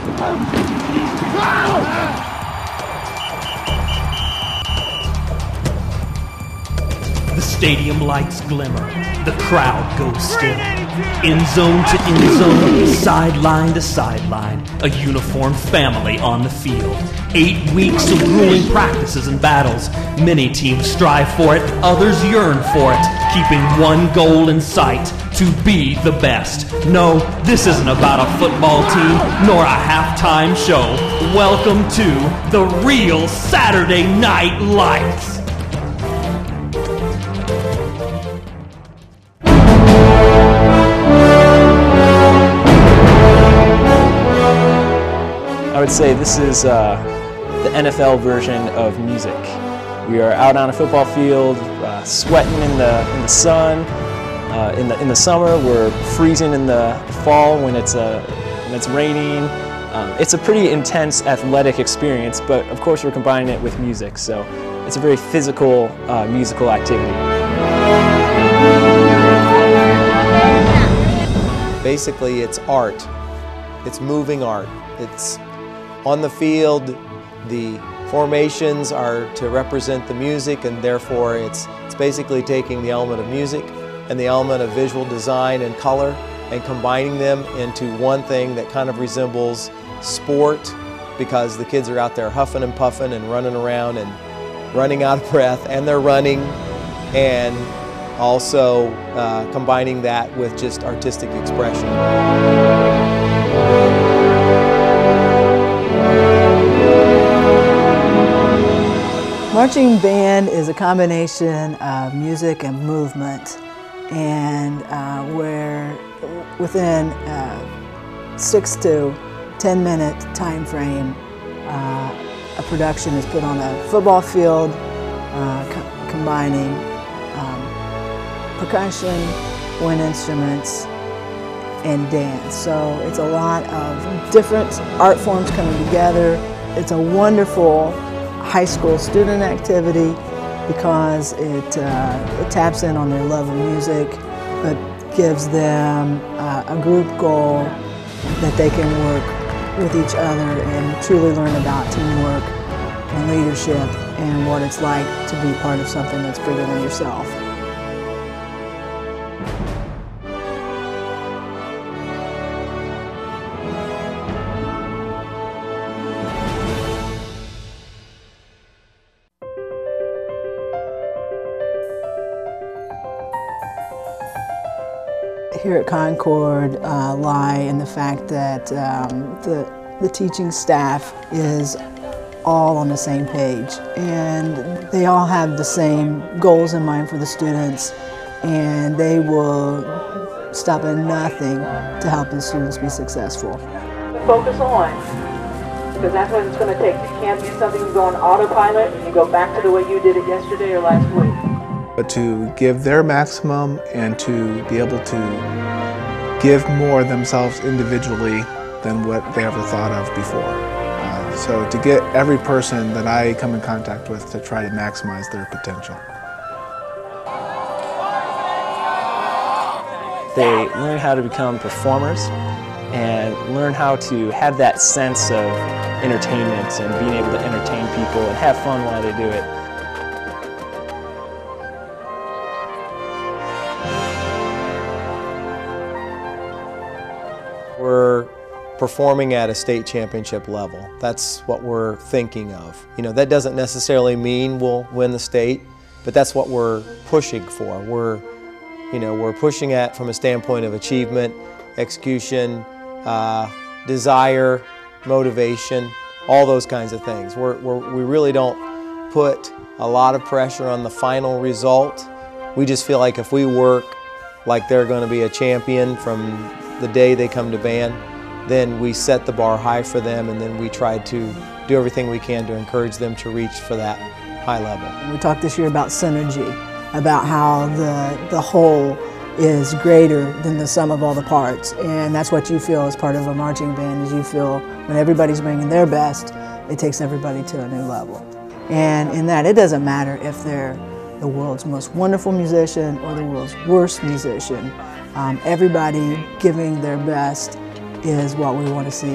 The stadium lights glimmer, the crowd goes still. End zone to end zone, sideline to sideline, a uniformed family on the field. 8 weeks of grueling practices and battles. Many teams strive for it, others yearn for it, keeping one goal in sight, to be the best. No, this isn't about a football team, nor a halftime show. Welcome to the real Saturday Night Lights. I would say this is the NFL version of music. We are out on a football field, sweating in the sun. In the summer, we're freezing in the fall when it's raining. It's a pretty intense athletic experience, but of course we're combining it with music, so it's a very physical musical activity. Basically, it's art. It's moving art. It's on the field, the formations are to represent the music, and therefore it's basically taking the element of music and the element of visual design and color and combining them into one thing that kind of resembles sport, because the kids are out there huffing and puffing and running around and running out of breath, and they're running, and also combining that with just artistic expression. Marching band is a combination of music and movement, and where within a 6 to 10 minute time frame, a production is put on a football field, combining percussion, wind instruments, and dance. So it's a lot of different art forms coming together. It's a wonderful high school student activity because it taps in on their love of music, but gives them a group goal that they can work with each other and truly learn about teamwork and leadership and what it's like to be part of something that's bigger than yourself. Here at Concord lie in the fact that the teaching staff is all on the same page, and they all have the same goals in mind for the students, and they will stop at nothing to help the students be successful. Focus on, because that's what it's going to take. You can't do something, you go on autopilot and you go back to the way you did it yesterday or last week. But to give their maximum and to be able to give more themselves individually than what they ever thought of before. So to get every person that I come in contact with to try to maximize their potential. They learn how to become performers and learn how to have that sense of entertainment and being able to entertain people and have fun while they do it. We're performing at a state championship level. That's what we're thinking of. You know, that doesn't necessarily mean we'll win the state, but that's what we're pushing for. We're pushing at from a standpoint of achievement, execution, desire, motivation, all those kinds of things. We really don't put a lot of pressure on the final result. We just feel like if we work like they're going to be a champion from the day they come to band, then we set the bar high for them, and then we try to do everything we can to encourage them to reach for that high level. We talked this year about synergy, about how the whole is greater than the sum of all the parts, and that's what you feel as part of a marching band, is you feel when everybody's bringing their best, it takes everybody to a new level. And in that, it doesn't matter if they're the world's most wonderful musician or the world's worst musician. Everybody giving their best is what we want to see.